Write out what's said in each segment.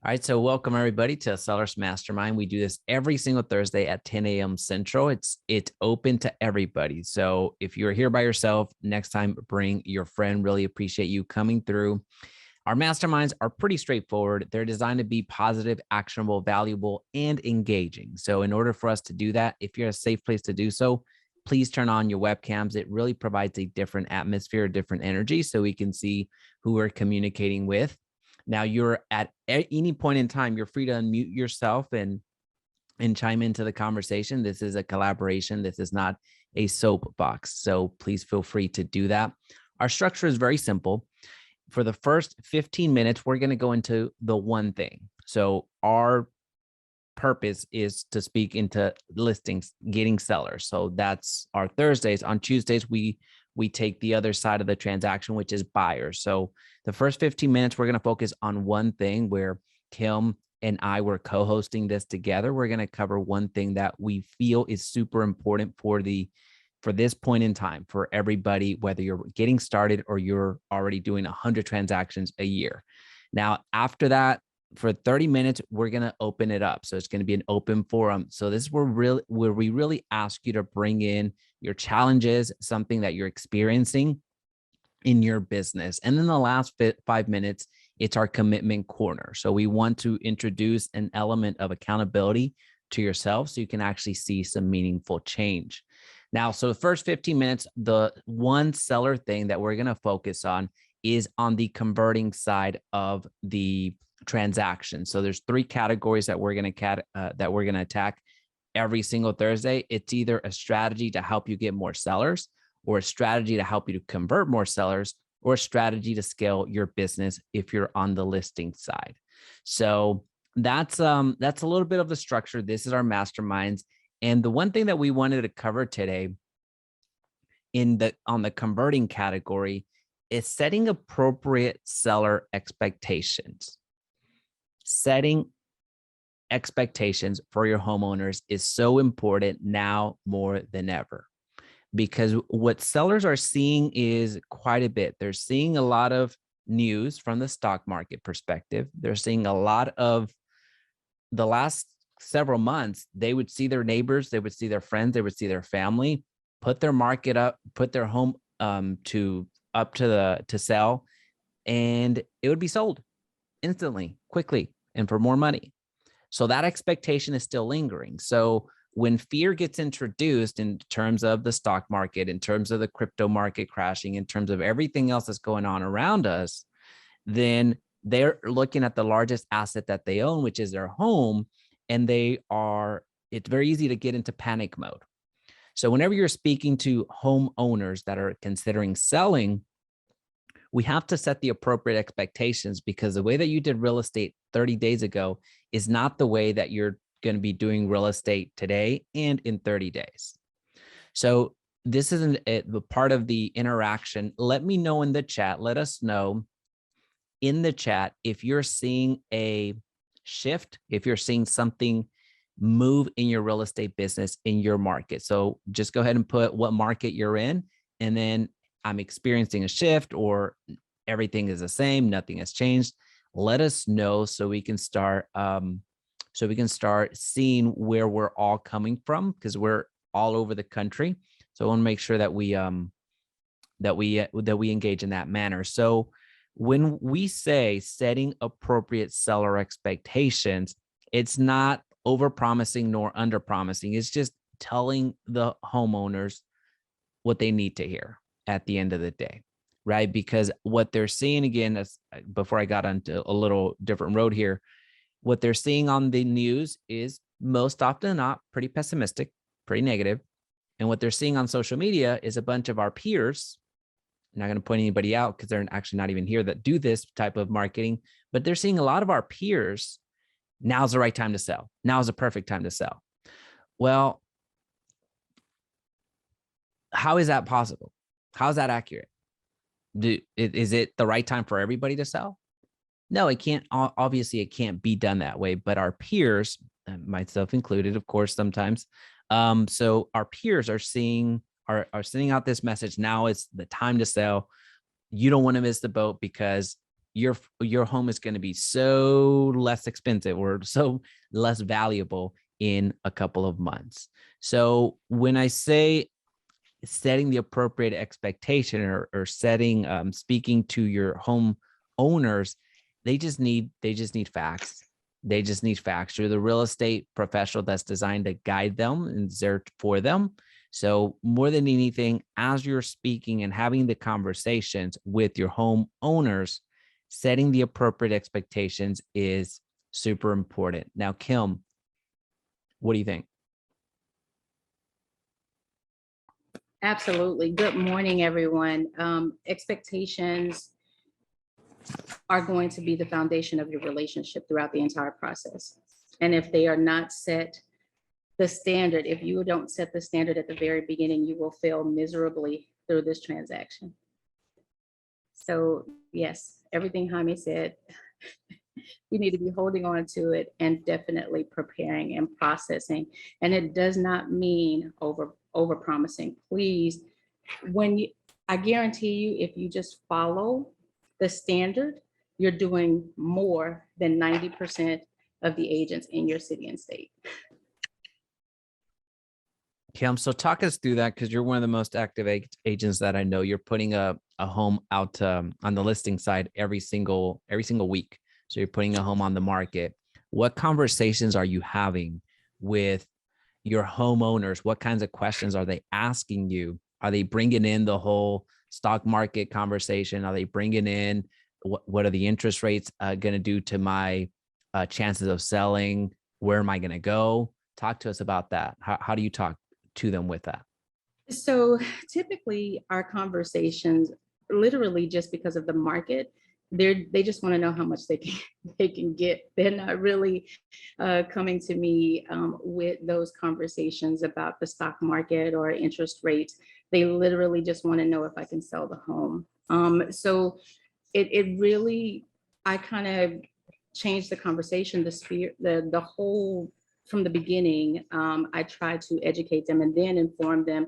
All right, so welcome everybody to Sellers Mastermind. We do this every single Thursday at 10 a.m. Central. It's open to everybody. So if you're here by yourself, next time bring your friend. Really appreciate you coming through. Our masterminds are pretty straightforward. They're designed to be positive, actionable, valuable, and engaging. So in order for us to do that, if you're a safe place to do so, please turn on your webcams. It really provides a different atmosphere, a different energy, so we can see who we're communicating with. Now, you're at any point in time, you're free to unmute yourself and chime into the conversation. This is a collaboration. This is not a soapbox. So please feel free to do that. Our structure is very simple. For the first 15 minutes, we're going to go into the one thing. So our purpose is to speak into listings, getting sellers. So that's our Thursdays. On Tuesdays, we take the other side of the transaction, which is buyers. So the first 15 minutes, we're going to focus on one thing where Kim and I were co-hosting this together. We're going to cover one thing that we feel is super important for this point in time for everybody, whether you're getting started or you're already doing 100 transactions a year. Now, after that, for 30 minutes, we're going to open it up. So it's going to be an open forum. So this is where we really ask you to bring in your challenges, something that you're experiencing in your business. And then the last 5 minutes, it's our commitment corner. So we want to introduce an element of accountability to yourself so you can actually see some meaningful change. Now, so the first 15 minutes, the one seller thing that we're going to focus on is on the converting side of the transaction. So there's three categories that we're going to attack every single Thursday. It's either a strategy to help you get more sellers, or a strategy to help you to convert more sellers, or a strategy to scale your business if you're on the listing side. So that's a little bit of the structure. This is our masterminds. And the one thing that we wanted to cover today on the converting category is setting appropriate seller expectations. Setting expectations for your homeowners is so important now more than ever, because what sellers are seeing is quite a bit. They're seeing a lot of news from the stock market perspective. They're seeing a lot of the last several months. They would see their neighbors, they would see their friends, they would see their family put their market up, put their home to sell, and it would be sold instantly, quickly, and for more money. So that expectation is still lingering. So when fear gets introduced in terms of the stock market, in terms of the crypto market crashing, in terms of everything else that's going on around us, then they're looking at the largest asset that they own, which is their home, and it's very easy to get into panic mode. So whenever you're speaking to homeowners that are considering selling, we have to set the appropriate expectations, because the way that you did real estate 30 days ago is not the way that you're going to be doing real estate today and in 30 days. So this isn't the part of the interaction. Let me know in the chat. Let us know in the chat if you're seeing a shift, if you're seeing something move in your real estate business in your market. So just go ahead and put what market you're in, and then I'm experiencing a shift, or everything is the same, nothing has changed. Let us know so we can start seeing where we're all coming from, because we're all over the country. So I want to make sure that we engage in that manner. So when we say setting appropriate seller expectations, it's not over-promising nor under-promising. It's just telling the homeowners what they need to hear at the end of the day, right? Because what they're seeing, again, before I got onto a little different road here, what they're seeing on the news is most often not pretty pessimistic, pretty negative. And what they're seeing on social media is a bunch of our peers. I'm not going to point anybody out because they're actually not even here that do this type of marketing, but they're seeing a lot of our peers. Now's the right time to sell. Now's the perfect time to sell. Well, how is that possible? How is that accurate? Is it the right time for everybody to sell? No, it can't. Obviously, it can't be done that way. But our peers, myself included, of course, sometimes. So our peers are sending out this message. Now is the time to sell. You don't want to miss the boat because your home is going to be so less expensive or so less valuable in a couple of months. So when I say setting the appropriate expectation or setting speaking to your home owners, they just need facts. They just need facts. You're the real estate professional that's designed to guide them and is there for them. So more than anything, as you're speaking and having the conversations with your home owners, setting the appropriate expectations is super important. Now, Kim, what do you think? Absolutely. Good morning, everyone. Expectations are going to be the foundation of your relationship throughout the entire process. And if they are not set, the standard, if you don't set the standard at the very beginning, you will fail miserably through this transaction. So yes, everything Jaime said, you need to be holding on to it and definitely preparing and processing. And it does not mean over promising. Please, I guarantee you, if you just follow the standard, you're doing more than 90% of the agents in your city and state. Kim, so talk us through that, because you're one of the most active agents that I know. You're putting a home out on the listing side every single week. So you're putting a home on the market. What conversations are you having with your homeowners? What kinds of questions are they asking you? Are they bringing in the whole stock market conversation? Are they bringing in what are the interest rates going to do to my chances of selling? Where am I going to go? Talk to us about that. How do you talk to them with that? So typically our conversations, literally just because of the market, they just want to know how much they can get. They're not really coming to me with those conversations about the stock market or interest rates. They literally just want to know if I can sell the home. So it really, I kind of changed the conversation, the whole, from the beginning. I try to educate them and then inform them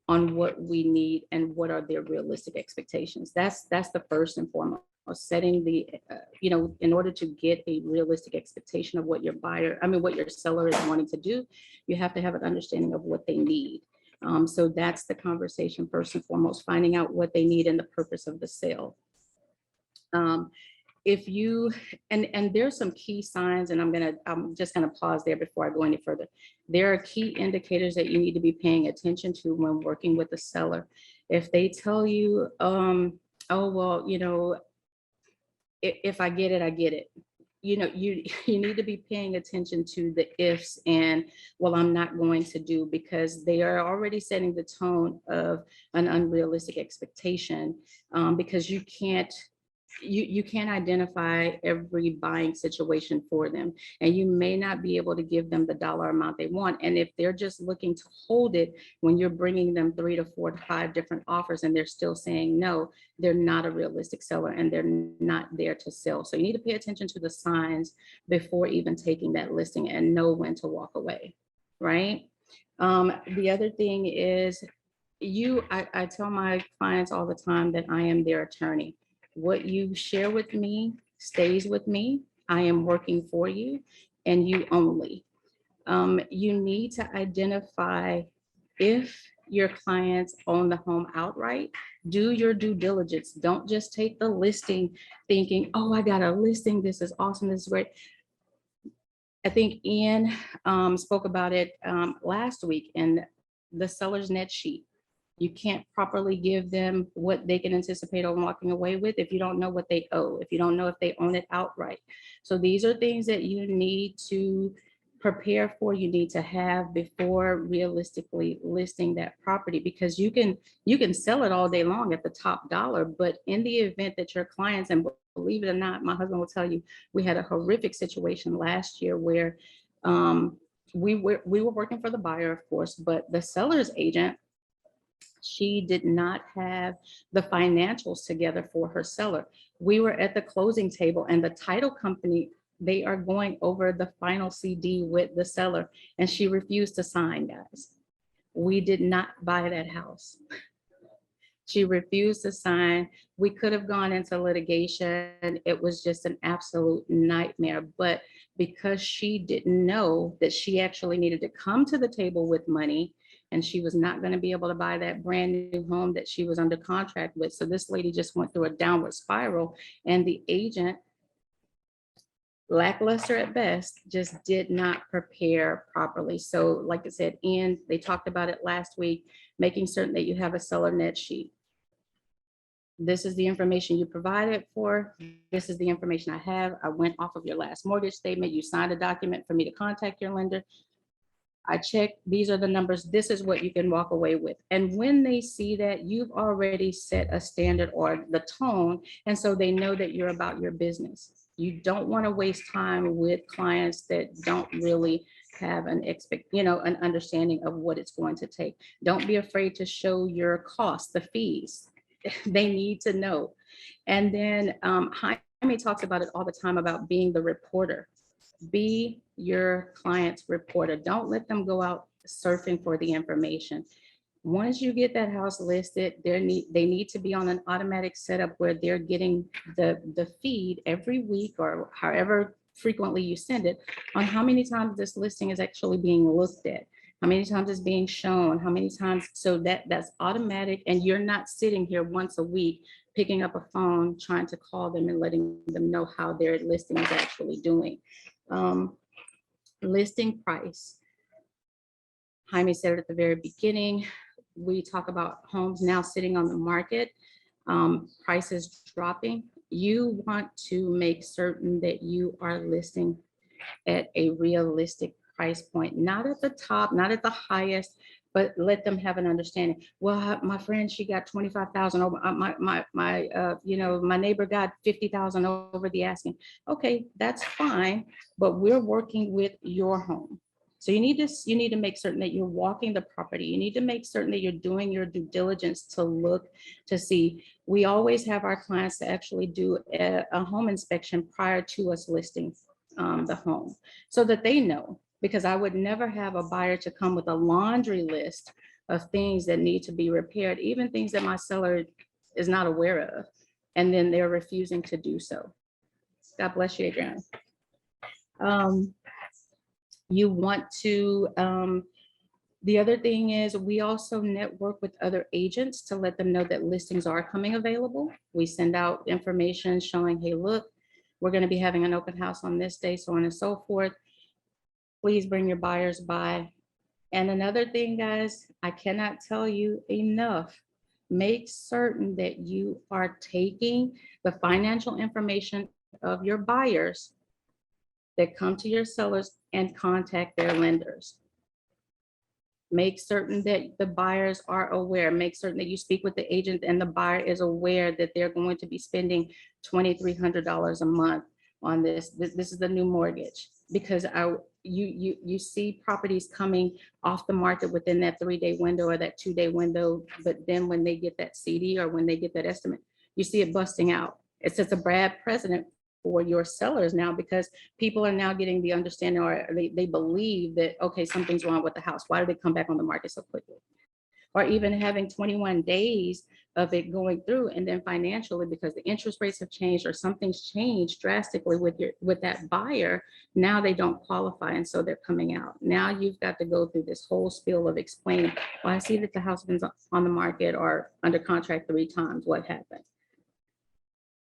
on what we need and what are their realistic expectations. That's the first and foremost. Setting the, in order to get a realistic expectation of what what your seller is wanting to do, you have to have an understanding of what they need. So that's the conversation first and foremost, finding out what they need and the purpose of the sale. If you, and there's some key signs, and I'm just gonna pause there before I go any further. There are key indicators that you need to be paying attention to when working with a seller. If they tell you, oh, well, if I get it, I get it. You need to be paying attention to the ifs and, well, I'm not going to do, because they are already setting the tone of an unrealistic expectation, because you can't identify every buying situation for them, and you may not be able to give them the dollar amount they want. And if they're just looking to hold it when you're bringing them 3 to 4 to 5 different offers and they're still saying no, they're not a realistic seller and they're not there to sell. So you need to pay attention to the signs before even taking that listing and know when to walk away, right? The other thing is, I tell my clients all the time that I am their attorney. What you share with me stays with me. I am working for you and you only. You need to identify if your clients own the home outright. Do your due diligence. Don't just take the listing thinking, oh, I got a listing. This is awesome. This is great. I think Ian spoke about it last week in the seller's net sheet. You can't properly give them what they can anticipate on walking away with if you don't know what they owe, if you don't know if they own it outright. So these are things that you need to prepare for, you need to have before realistically listing that property, because you can sell it all day long at the top dollar, but in the event that your clients, and believe it or not, my husband will tell you, we had a horrific situation last year where we were working for the buyer, of course, but the seller's agent, she did not have the financials together for her seller. We were at the closing table and the title company, they are going over the final CD with the seller, and she refused to sign, guys. We did not buy that house. She refused to sign. We could have gone into litigation. It was just an absolute nightmare. But because she didn't know that she actually needed to come to the table with money, and she was not going to be able to buy that brand new home that she was under contract with. So this lady just went through a downward spiral, and the agent, lackluster at best, just did not prepare properly. So like I said, and they talked about it last week, making certain that you have a seller net sheet. This is the information you provided for. This is the information I have. I went off of your last mortgage statement. You signed a document for me to contact your lender. I checked, these are the numbers. This is what you can walk away with. And when they see that, you've already set a standard or the tone. And so they know that you're about your business. You don't want to waste time with clients that don't really have an an understanding of what it's going to take. Don't be afraid to show your costs, the fees. They need to know. And then Jaime talks about it all the time about being the reporter. Be your client's reporter. Don't let them go out surfing for the information. Once you get that house listed, they need to be on an automatic setup where they're getting the feed every week or however frequently you send it on how many times this listing is actually being looked at, how many times it's being shown, how many times, so that's automatic. And you're not sitting here once a week picking up a phone, trying to call them and letting them know how their listing is actually doing. Listing price. Jaime said it at the very beginning. We talk about homes now sitting on the market, prices dropping. You want to make certain that you are listing at a realistic price point, not at the top, not at the highest, but let them have an understanding. Well, my friend, she got 25,000 over. My neighbor got 50,000 over the asking. Okay, that's fine, but we're working with your home. So you need to make certain that you're walking the property. You need to make certain that you're doing your due diligence to look to see. We always have our clients to actually do a home inspection prior to us listing the home, so that they know, because I would never have a buyer to come with a laundry list of things that need to be repaired, even things that my seller is not aware of, and then they're refusing to do so. God bless you, Adrian. You want to, the other thing is we also network with other agents to let them know that listings are coming available. We send out information showing, hey, look, we're going to be having an open house on this day, so on and so forth. Please bring your buyers by. And another thing, guys, I cannot tell you enough. Make certain that you are taking the financial information of your buyers that come to your sellers and contact their lenders. Make certain that the buyers are aware. Make certain that you speak with the agent and the buyer is aware that they're going to be spending $2,300 a month on this. This is the new mortgage, because you see properties coming off the market within that 3-day window or that 2-day window, but then when they get that CD or when they get that estimate, you see it busting out. It sets a bad precedent for your sellers now, because people are now getting the understanding, or they believe that, okay, something's wrong with the house. Why did they come back on the market so quickly? Or even having 21 days of it going through, and then financially, because the interest rates have changed or something's changed drastically with that buyer, now they don't qualify, and so they're coming out. Now you've got to go through this whole spiel of explaining, well, I see that the house has been on the market or under contract 3 times. What happened?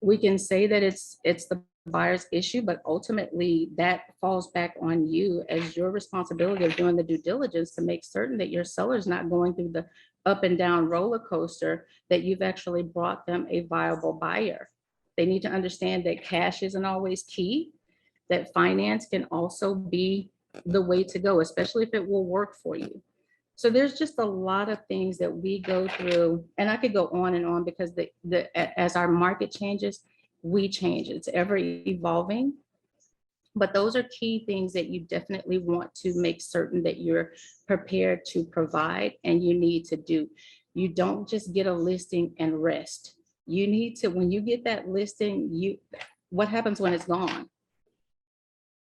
We can say that it's the buyer's issue, but ultimately that falls back on you as your responsibility of doing the due diligence to make certain that your seller's not going through the up and down roller coaster, that you've actually brought them a viable buyer. They need to understand that cash isn't always key, that finance can also be the way to go, especially if it will work for you. So there's just a lot of things that we go through, and I could go on and on, because as our market changes, we change. It's ever evolving. But those are key things that you definitely want to make certain that you're prepared to provide and you need to do. You don't just get a listing and rest. You need to, when you get that listing, what happens when it's gone?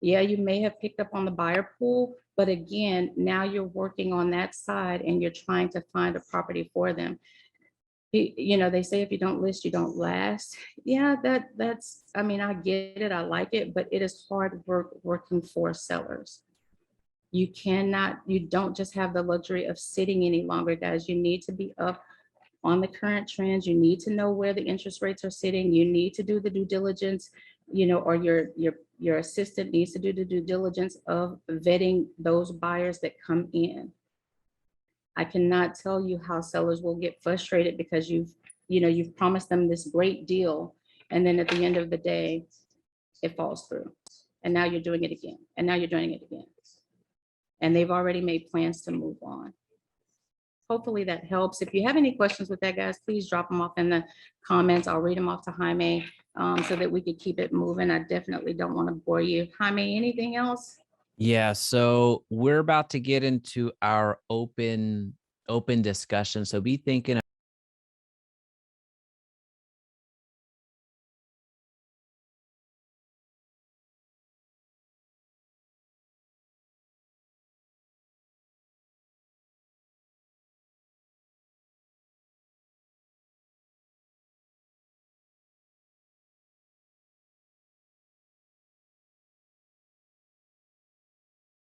Yeah, you may have picked up on the buyer pool, but again, now you're working on that side and you're trying to find a property for them. They say if you don't list, you don't last. Yeah, that's, I mean, I get it, I like it, but it is hard work working for sellers. You don't just have the luxury of sitting any longer, guys. You need to be up on the current trends. You need to know where the interest rates are sitting. You need to do the due diligence, or your assistant needs to do the due diligence of vetting those buyers that come in. I cannot tell you how sellers will get frustrated because you've promised them this great deal, and then at the end of the day, it falls through. And now you're doing it again. And now you're doing it again. And they've already made plans to move on. Hopefully that helps. If you have any questions with that, guys, please drop them off in the comments. I'll read them off to Jaime, so that we could keep it moving. I definitely don't want to bore you. Jaime, anything else? Yeah, so we're about to get into our open discussion. So be thinking